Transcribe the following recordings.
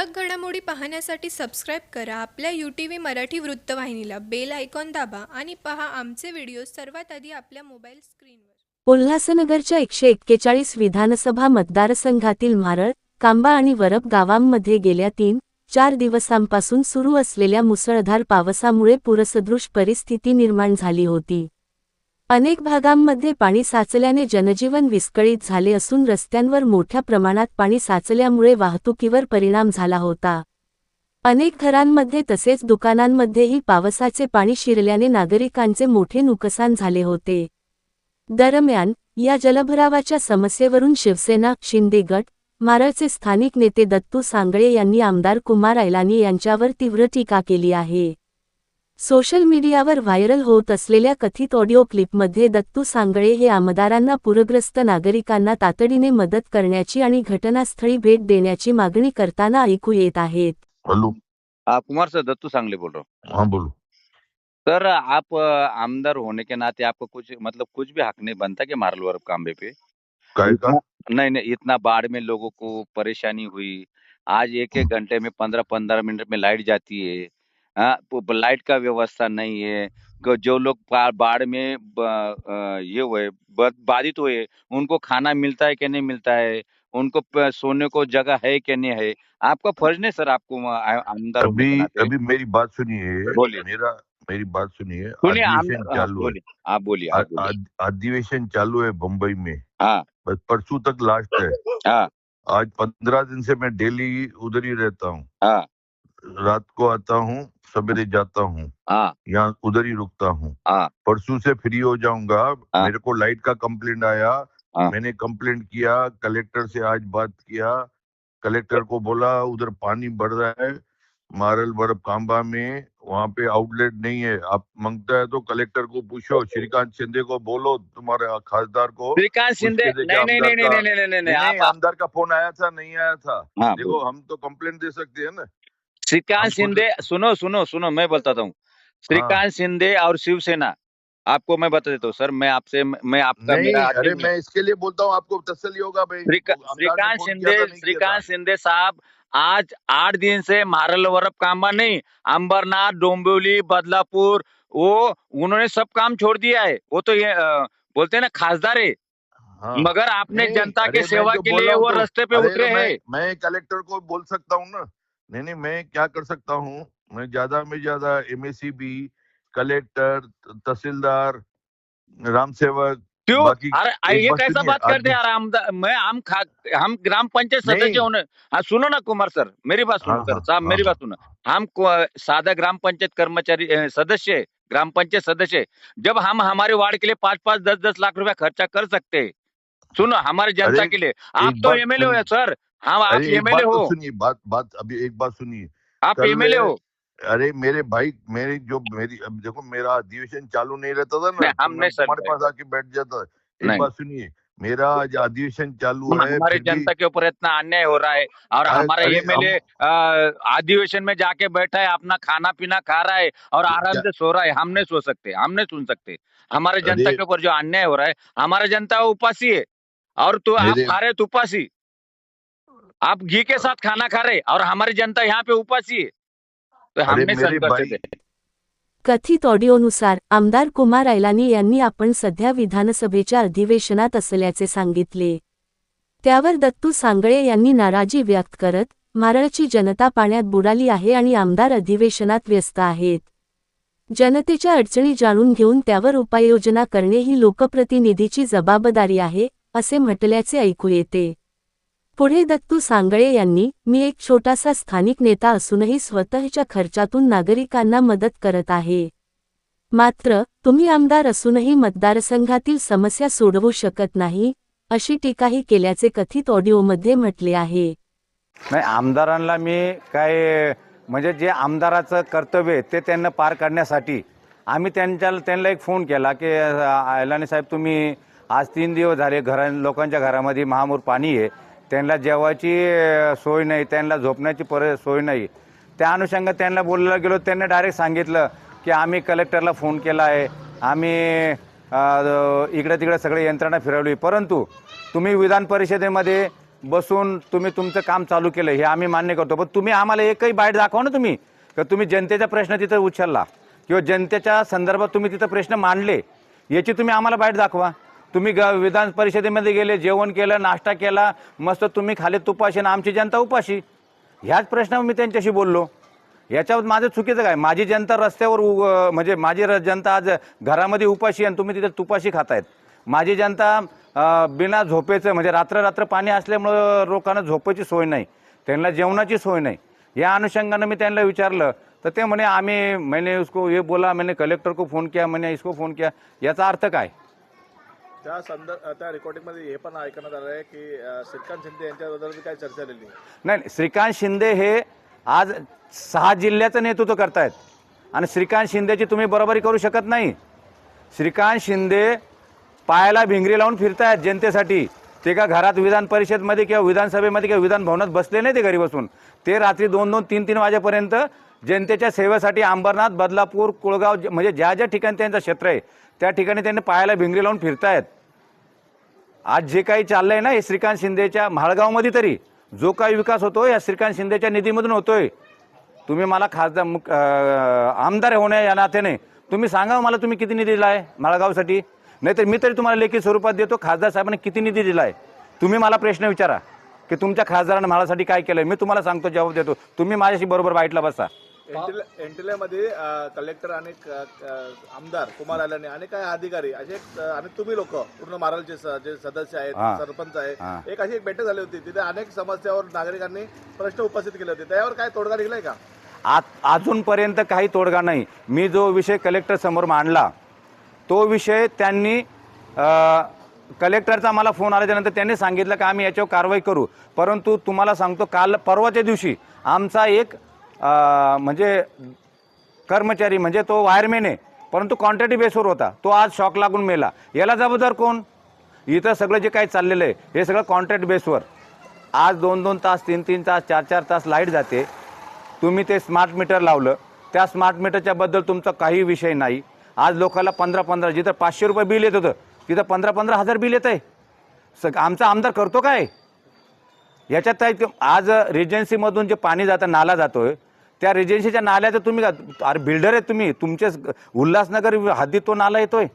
ठळक घडामोडी पाहण्यासाठी सबस्क्राईब करा आपल्या UTV मराठी वृत्तवाहिनीला. बेल आयकॉन दाबा आणि पहा आमचे व्हिडिओ सर्वात आधी आपल्या मोबाईल स्क्रीनवर. उल्हासनगरच्या 141 विधानसभा मतदारसंघातील मारळ, कांबा आणि वरप गावांमध्ये गेल्या 3-4 दिवसांपासून सुरू असलेल्या मुसळधार पावसामुळे पूरसदृश परिस्थिती निर्माण झाली होती. अनेक भागांमध्ये पाणी साचल्याने जनजीवन विस्कळीत झाले असून रस्त्यांवर मोठ्या प्रमाणात पाणी साचल्यामुळे वाहतुकीवर परिणाम झाला होता. अनेक घरांमध्ये तसेच दुकानांमध्येही पावसाचे पाणी शिरल्याने नागरिकांचे मोठे नुकसान झाले होते. दरम्यान, या जलभरावाच्या समस्येवरून शिवसेना, शिंदे गट, मारळचे स्थानिक नेते दत्तू सांगळे यांनी आमदार कुमार ऐलानी यांच्यावर तीव्र टीका केली आहे. सोशल मीडियावर व्हायरल होत असलेल्या कथित ऑडिओ क्लिपमध्ये दत्तू सांगळे हे आमदारांना पूरग्रस्त नागरिकांना तातडीने मदत करण्याची आणि घटनास्थळी भेट देण्याची मागणी करताना ऐकू येत आहेत. हेलो, कुमार सर, दत्तू सांगले बोल रहा हूँ। हाँ बोलो। सर, आप आमदार होने के नाते आपको कुछ भी हक नहीं बनता कि मारल वरप कांबे पे काय का? नहीं नहीं, इतना बाढ़ में लोगों को परेशानी हुई। आज एक एक घंटे में 15-15 मिनट में लाइट जाती है। लाइट का व्यवस्था नहीं है। जो लोग बाढ़ में ये हुए बाधित हुए, उनको खाना मिलता है कि नहीं मिलता है, उनको सोने को जगह है कि नहीं है। आपका फर्ज नहीं सर, आपको आमदार होने के अभी नाते। अभी मेरी बात सुनिए। बोलिए। मेरी बात सुनिए। सुनिए, अधिवेशन चालू है। बोलिए, आप बोलिए, आप बोलिए। अधिवेशन चालू है बम्बई में। हाँ बस परसों तक लास्ट है। हाँ आज 15 दिन से मैं डेली उधर ही रहता हूँ। हाँ रात को आता हूँ, सवेरे जाता हूँ, हाँ यहाँ उधर ही रुकता हूँ। हाँ परसों से फ्री हो जाऊंगा। हाँ। मेरे को लाइट का कंप्लेंट आया। हाँ। मैंने कंप्लेंट किया, कलेक्टर से आज बात किया। कलेक्टर को बोला उधर पानी बढ़ रहा है मारल वरप कांबा में, वहाँ पे आउटलेट नहीं है। आप मांगता है तो कलेक्टर को पूछो, श्रीकांत शिंदे को बोलो, तुम्हारे खासदार को। श्रीकांत शिंदे, पूछ के देखे नहीं नहीं नहीं आमदार नहीं का। नहीं नहीं आप आमदार का फोन आया था, नहीं आया था? हाँ, देखो, हम तो कंप्लेंट दे सकते हैं ना। श्रीकांत हम खुद- शिंदे, सुनो सुनो सुनो, मैं बताता हूँ। श्रीकांत शिंदे और शिवसेना, आपको मैं बता देता हूँ सर, मैं आपका नहीं, मेरा अरे आदमी- मैं इसके लिए बोलता हूँ, आपको तसल्ली होगा भाई। श्रीकांत शिंदे साहब आज 8 दिन से मारल वरप कांबा नहीं, अंबरनाथ, डोंबिवली, बदलापुर, वो उन्होंने सब काम छोड़ दिया है। वो तो ये बोलते हैं ना, खासदार है। हाँ। मगर आपने नहीं, जनता अरे के मैं सेवा जो के बोल लिए रहा हूँ वो तो- रास्ते पे अरे उतरे तो हैं। मैं कलेक्टर को बोल सकता हूँ ना। नहीं, मैं क्या कर सकता हूँ, मैं ज्यादा में ज्यादा MACB, कलेक्टर, तहसीलदार, राम सेवक, क्यों? बाकी अरे एक ये बात कैसा सुनिए, बात करते आदमी- यार? हम ग्राम पंचायत नहीं। सदस्य होने। हाँ, सुनो ना कुमार सर, मेरी बात सुनो हाँ, सर हाँ, साहब, मेरी हाँ, बात सुनो। हम सादा ग्राम पंचायत कर्मचारी सदस्य है, ग्राम पंचायत सदस्य है। जब हम हमारे वार्ड के लिए 5-5, 10-10 लाख रुपया खर्चा कर सकते हैं, सुनो, हमारी जनता अरे, के लिए। आप एक तो बात MLA हो सर। हाँ, आप अरे एक MLA बात तो हो, सुनिए, बात अभी एक बात सुनिए। आप कल MLA हो। अरे मेरे भाई, मेरी अब देखो, मेरा अधिवेशन चालू नहीं रहता था ना, नहीं, तो हम मैं नहीं सर, तुम्हारे पास आके बैठ जाता। एक नहीं। बात सुनिए, मेरा आज अधिवेशन चालू है, हमारे फिर भी जनता के ऊपर इतना अन्याय हो रहा है, और हमारा अरे MLA अधिवेशन में जाके बैठा है, अपना खाना पीना खा रहा है और आराम से सो रहा है। हम नहीं सो सकते, हम नहीं सुन सकते। हमारे जनता अरे के ऊपर जो अन्याय हो रहा है, हमारा जनता उपासी है, और तो आप मेरे खा रहे उपासी, आप घी के साथ खाना खा रहे, और हमारी जनता यहाँ पे उपासी है, तो हम अरे नहीं मेरे सहन कर भाई, सकते। कथित ऑडिओनुसार आमदार कुमार ऐलानी यांनी आपण सध्या विधानसभेच्या अधिवेशनात असल्याचे सांगितले. त्यावर दत्तू सांगळे यांनी नाराजी व्यक्त करत, मारळची जनता पाण्यात बुडाली आहे आणि आमदार अधिवेशनात व्यस्त आहेत. जनतेच्या अडचणी जाणून घेऊन त्यावर उपाययोजना करणे ही लोकप्रतिनिधीची जबाबदारी आहे, असे म्हटल्याचे ऐकू येते. पुढे दत्तू सांगळे यांनी, मी एक छोटासा स्थानिक नेता असूनही स्वतःच्या खर्चातून नागरिकांना मदत करत आहे. मात्र, तुम्ही आमदार असूनही मतदारसंघातील समस्या सोडवू शकत नाही, अशी टीकाही केल्याचे कथित ऑडिओमध्ये म्हटले आहे. नाही, आमदारांना मी काय म्हणजे जे आमदाराचं कर्तव्य आहे ते त्यांना पार करण्यासाठी आम्ही त्यांना एक फोन केला की ऐलानी साहेब, तुम्ही आज 3 दिवस झाले लोकांच्या घरामध्ये महापूर पाणी आहे, त्यांना जेवायची सोय नाही, त्यांना झोपण्याची सोय नाही. त्या अनुषंगाने त्यांना बोलायला गेलो, त्यांनी डायरेक्ट सांगितलं की आम्ही कलेक्टरला फोन केला आहे, आम्ही इकडे तिकडे सगळे यंत्रणा फिरवली, परंतु तुम्ही विधान परिषदेमध्ये बसून तुम्ही तुमचं काम चालू केलं हे आम्ही मान्य करतो, पण तुम्ही आम्हाला एकही बाईट दाखवा ना तुम्ही, का तुम्ही जनतेचा प्रश्न तिथं उचलला किंवा जनतेच्या संदर्भात तुम्ही तिथं प्रश्न मांडले, याची तुम्ही आम्हाला बाईट दाखवा. तुम्ही विधान परिषदेमध्ये गेले, जेवण केलं, नाश्ता केला, मस्त तुम्ही खाली तुपाशी आणि आमची जनता उपाशी. ह्याच प्रश्नावर मी त्यांच्याशी बोललो. याच्यावर माझं चुकीचं काय? माझी जनता रस्त्यावर म्हणजे माझी जनता आज घरामध्ये उपाशी आणि तुम्ही तिथे तुपाशी खातायत. माझी जनता बिना झोपेचं म्हणजे रात्र पाणी असल्यामुळं लोकांना झोपेची सोय नाही, त्यांना जेवणाची सोय नाही. या अनुषंगानं मी त्यांना विचारलं तर ते म्हणे मैंने उसको ये बोला, मैंने कलेक्टर को फोन किया, मैंने इसको फोन किया. याचा अर्थ काय? त्या रेकॉर्डिंगमध्ये हे पण ऐकण्यात आलं आहे की श्रीकांत शिंदे यांच्याबद्दल काही चर्चा झालेली नाही. श्रीकांत शिंदे हे आज 6 जिल्ह्याचं नेतृत्व करतायत आणि श्रीकांत शिंदेची तुम्ही बरोबरी करू शकत नाही. श्रीकांत शिंदे पायाला भिंगरी लावून फिरतायत जनतेसाठी. ते का घरात विधान परिषदमध्ये किंवा विधानसभेमध्ये किंवा विधान भवनात बसले नाही, ते घरी बसून ते रात्री 2-2, 3-3 वाजेपर्यंत जनतेच्या सेवेसाठी अंबरनाथ, बदलापूर, कुळगाव म्हणजे ज्या ज्या ठिकाणी त्यांचं क्षेत्र आहे त्या ठिकाणी त्यांनी पायाला भिंगरी लावून फिरतायत. आज जे काही चाललंय ना हे श्रीकांत शिंदेच्या म्हाळगावमध्ये तरी जो काही विकास होतोय या श्रीकांत शिंदेच्या निधीमधून होतोय. तुम्ही मला खासदार आमदार होण्या या नात्याने तुम्ही सांगा मला तुम्ही किती निधी दिलाय म्हाळगावसाठी, नाहीतर मी तरी तुम्हाला लेखी स्वरूपात देतो खासदार साहेबांनी किती निधी दिलाय. तुम्ही मला प्रश्न विचारा की तुमच्या खासदारानं म्हाळासाठी काय केलंय, मी तुम्हाला सांगतो, जबाब देतो. तुम्ही माझ्याशी बरोबर बाईटला बसा. एंटिल्यामध्ये कलेक्टर आणि आमदार कुमार आल्याने आणि काय अधिकारी असे आणि तुम्ही लोक पूर्ण मारलचे जे सदस्य आहेत, सरपंच आहे, एक अशी एक बैठक झाली होती. तिथे अनेक समस्यावर नागरिकांनी प्रश्न उपस्थित केले होते. त्यावर काय तोडगा निघलाय का? अजूनपर्यंत काही तोडगा नाही. मी जो विषय कलेक्टर समोर मांडला तो विषय त्यांनी कलेक्टरचा मला फोन आल्याच्यानंतर त्यांनी सांगितलं की आम्ही याच्यावर कारवाई करू. परंतु तुम्हाला सांगतो परवाच्या दिवशी आमचा एक म्हणजे कर्मचारी म्हणजे तो वायरमॅन आहे परंतु कॉन्ट्रॅक्ट बेसवर होता, तो आज शॉक लागून मेला. याला जबाबदार कोण? इथं सगळं जे काही चाललेलं आहे हे सगळं कॉन्ट्रॅक्ट बेसवर. आज 2-2 तास, 3-3 तास, 4-4 तास लाईट जाते. तुम्ही ते स्मार्ट मीटर लावलं, त्या स्मार्ट मीटरच्या बद्दल तुमचा काही विषय नाही. आज लोकांना 15-15 जिथं 500 रुपये बिल येत होतं तिथं 15-15 हजार बिल येत आहे. आमचा आमदार करतो काय याच्यात? आज रेजन्सीमधून जे पाणी जातं, नाला जातोय, त्या रेजन्सीच्या नाल्याचं तुम्ही अरे बिल्डर आहे तुम्ही, तुमचे उल्हासनगर हद्दीत तो नाला येतोय.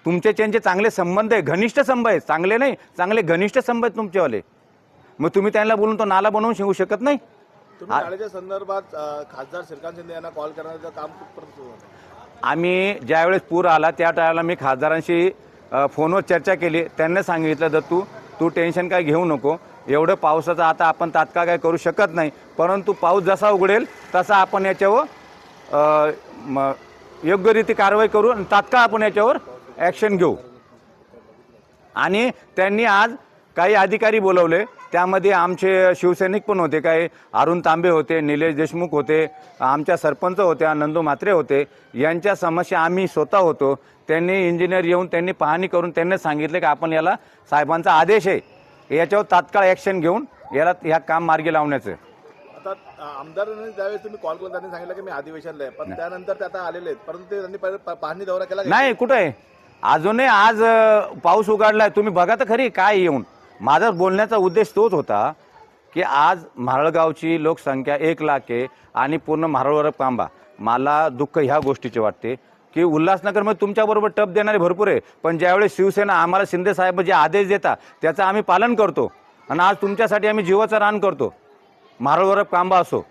तुमचे त्यांचे चांगले संबंध आहे, घनिष्ठ संबंध आहेत, चांगले नाही चांगले घनिष्ठ संबंध आहेत तुमचेवाले. मग तुम्ही त्यांना बोलून तो नाला बनवून शिकू शकत नाही. तुम्ही नाल्याच्या संदर्भात खासदार श्रीकांत शिंदे यांना कॉल करण्याचं काम कुठपर्यंत सुरू होतं? आम्ही ज्यावेळेस पूर आला त्या टायमाला मी खासदारांशी फोनवर चर्चा केली. त्यांनी सांगितलं दत्तू तू टेन्शन काय घेऊ नको, एवढं पावसाचं आता आपण तात्काळ काय करू शकत नाही, परंतु पाऊस जसा उघडेल तसा आपण याच्यावर योग्यरीती कारवाई करू आणि तात्काळ आपण याच्यावर ॲक्शन घेऊ. आणि त्यांनी आज काही अधिकारी बोलवले, त्यामध्ये आमचे शिवसैनिक पण होते, काही अरुण तांबे होते, निलेश देशमुख होते, आमच्या सरपंच होत्या, नंदू म्हात्रे होते. यांच्या समस्या आम्ही स्वतः होतो. त्यांनी इंजिनियर येऊन त्यांनी पाहणी करून त्यांनी सांगितले की आपण याला साहेबांचा आदेश आहे याच्यावर तात्काळ ॲक्शन घेऊन याला ह्या काम मार्गी लावण्याचं. आता आमदारांनी ज्यावेळेस तुम्ही कॉल करून त्यांनी सांगितलं की मी अधिवेशनला आहे, पण त्यानंतर ते आता आलेले आहेत, परंतु त्यांनी पाहणी दौरा केला नाही. कुठं आहे अजूनही? आज पाऊस उघडलाय, तुम्ही बघा तर खरी काय येऊन. माझा बोलण्याचा उद्देश तोच होता की आज म्हाळगावची लोकसंख्या 1 लाख आहे आणि पूर्ण म्हाळवर कांबा. मला दुःख ह्या गोष्टीचे वाटते की उल्हासनगरमध्ये तुमच्याबरोबर टप देणारे भरपूर आहे, पण ज्यावेळेस शिवसेना आम्हाला शिंदे साहेब जे आदेश देतात त्याचं आम्ही पालन करतो आणि आज तुमच्यासाठी आम्ही जीवाचं रान करतो, म्हाळवर कांबा असो.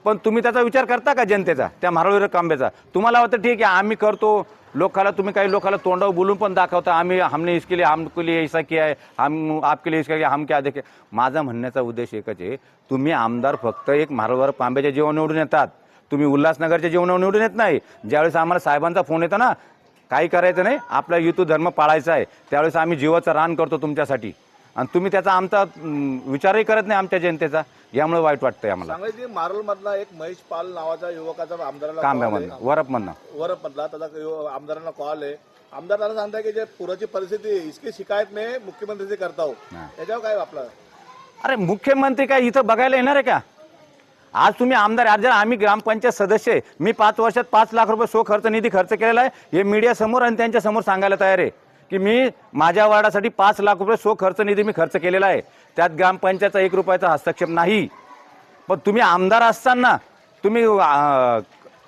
पण तुम्ही त्याचा विचार करता का जनतेचा, त्या म्हाळवर कांब्याचा? तुम्हाला वाटतं ठीक आहे आम्ही करतो, लोकाला तुम्ही काही लोकाला तोंडावर बोलून पण दाखवता आम्ही हमने इसके लिए हमको लिए ऐसा किया है, हम आपके लिए इसका किया, हम क्या देखे. माझा म्हणण्याचा उद्देश एकच आहे, तुम्ही आमदार फक्त एक म्हाळवर कांब्याच्या जेवण निवडून येतात, तुम्ही उल्हासनगरच्या जेवणावर निवडून येत नाही. ज्यावेळेस आम्हाला साहेबांचा फोन येतो ना काही करायचं नाही, आपला युतू धर्म पाळायचा आहे, त्यावेळेस आम्ही जीवाचं रान करतो तुमच्यासाठी आणि तुम्ही त्याचा आमचा विचारही करत नाही आमच्या जनतेचा. यामुळे वाईट वाटतंय आम्हाला. सांगायची मारोलमधला एक महेश पाल नावाचा युवकाचा आमदाराला कांब्यामधनं वरपमधनं त्याचा आमदारांना कॉल आहे. आमदार त्यांना सांगताय की जे पुराची परिस्थिती इसकी शिकायत मी मुख्यमंत्री से करता हूं, त्याच्यावर काय आपलं? अरे मुख्यमंत्री काय इथं बघायला येणार आहे का? आज तुम्ही आमदार, आज जर आम्ही ग्रामपंचायत सदस्य आहे, मी 5 वर्षात 5 लाख रुपये खर्च निधी खर्च केलेला आहे, हे मीडिया समोर आणि त्यांच्या समोर सांगायला तयार आहे. की मी माझ्या वार्डासाठी 5 लाख रुपये सो खर्च निधी मी खर्च केलेला आहे, त्यात ग्रामपंचायतचा 1 रुपयाचा हस्तक्षेप नाही. पण तुम्ही आमदार असताना तुम्ही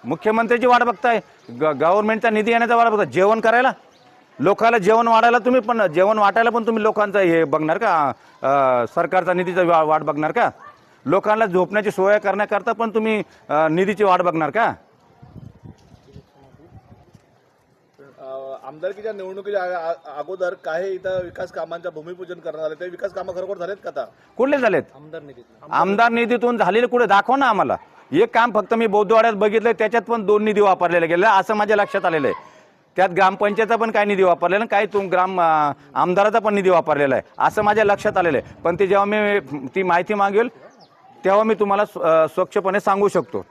मुख्यमंत्र्याची वाट बघताय, गव्हर्नमेंटचा निधी येण्याचा वाट बघताय, जेवण करायला लोकांना जेवण वाढायला तुम्ही पण जेवण वाटायला पण तुम्ही लोकांचं हे बघणार का? सरकारचा निधीचा वाट बघणार का? लोकांना झोपण्याची सोय करण्याकरता पण तुम्ही निधीची वाट बघणार का? आमदारकीच्या निवडणुकीच्या अगोदर काही इथं विकास कामांचं भूमिपूजन करण्यात आलं, ते विकास कामं खरोखर झालेत का आता? कुठले झालेत? आमदार निधीतून झालेले कुठे दाखवा ना आम्हाला. एक काम फक्त मी बौद्धवाड्यात बघितलंय, त्याच्यात पण 2 निधी वापरलेले गेले असं माझ्या लक्षात आलेलं आहे. त्यात ग्रामपंचायतचा पण काही निधी वापरलेला, काही आमदाराचा पण निधी वापरलेला आहे असं माझ्या लक्षात आलेलं आहे. पण ते जेव्हा मी ती माहिती मागेल तेव्हा मी तुम्हाला स्वच्छपणे सांगू शकतो.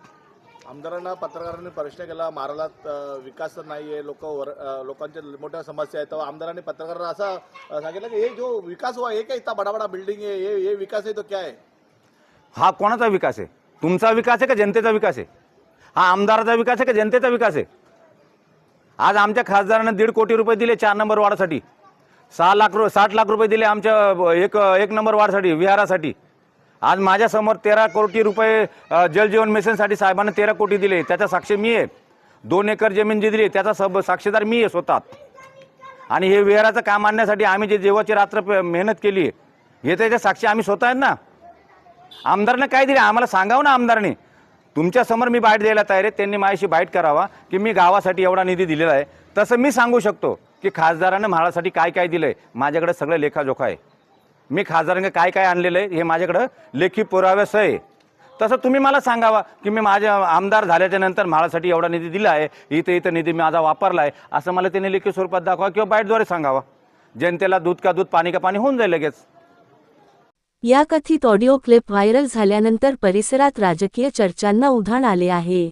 आमदारांना पत्रकारांनी प्रश्न केला, मारालात विकास नाहीये, लोकांच्या मोठ्या समस्या आहेत, तेव्हा आमदारांनी पत्रकारांना असं सांगितलं की हे जो विकास हुआ हे क्या इतना बड़ा बड़ा बिल्डिंग है, ये विकास है तो क्या है? हा कोणाचा विकास आहे? तुमचा विकास आहे का जनतेचा विकास आहे? हा आमदाराचा विकास आहे का जनतेचा विकास आहे? आज आमच्या खासदारांना 1.5 कोटी रुपये दिले 4 नंबर वार्डासाठी, 60 लाख रुपये दिले आमच्या एक नंबर वार्डसाठी विहारासाठी. आज माझ्या समोर 13 कोटी रुपये जलजीवन मिशनसाठी साहेबांना 13 कोटी दिले, त्याचा साक्षी मी आहे. 2 एकर जमीन जी दिली त्याचा साक्षीदार मी आहे स्वतः. आणि हे विहाराचं काम आणण्यासाठी आम्ही जे जेवाची रात्र मेहनत केली आहे हे त्याच्या साक्षी आम्ही स्वतः आहेत ना. आमदारने काय दिले आम्हाला सांगावं ना. आमदारांनी तुमच्या समोर मी बाईट द्यायला तयार आहे, त्यांनी माझ्याशी बाईट करावा की मी गावासाठी एवढा निधी दिलेला आहे. तसं मी सांगू शकतो की खासदारानं म्हाळासाठी काय काय दिलंय, माझ्याकडे सगळं लेखाजोखा आहे. मी खासदारांना काय काय आणलेलं आहे हे माझ्याकडे लेखी पुराव्यासह आहे. तसं तुम्ही मला सांगावा की मी माझ्या आमदार झाल्याच्या नंतर म्हाळासाठी एवढा निधी दिला आहे, इथं निधी माझा वापरला आहे असं मला त्यांनी लेखी स्वरूपात दाखवा किंवा बाईटद्वारे सांगावा. जनतेला दूध का दूध पाणी का पाणी होऊन जाईल लगेच. या कथित ऑडिओ क्लिप व्हायरल झाल्यानंतर परिसरात राजकीय चर्चांना उधाण आले आहे.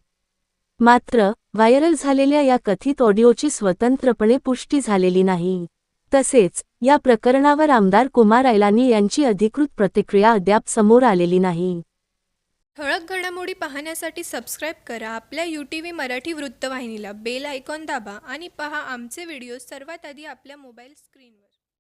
मात्र व्हायरल झालेल्या या कथित ऑडिओची स्वतंत्रपणे पुष्टी झालेली नाही. तसेच या प्रकरणावर आमदार कुमार ऐलानी यांची अधिकृत प्रतिक्रिया अद्याप समोर आलेली नाही. ठळक घडामोडी पाहण्यासाठी सबस्क्राईब करा आपल्या UTV मराठी वृत्तवाहिनीला. बेल आयकॉन दाबा आणि पहा आमचे व्हिडिओ सर्वात आधी आपल्या मोबाईल स्क्रीनवर.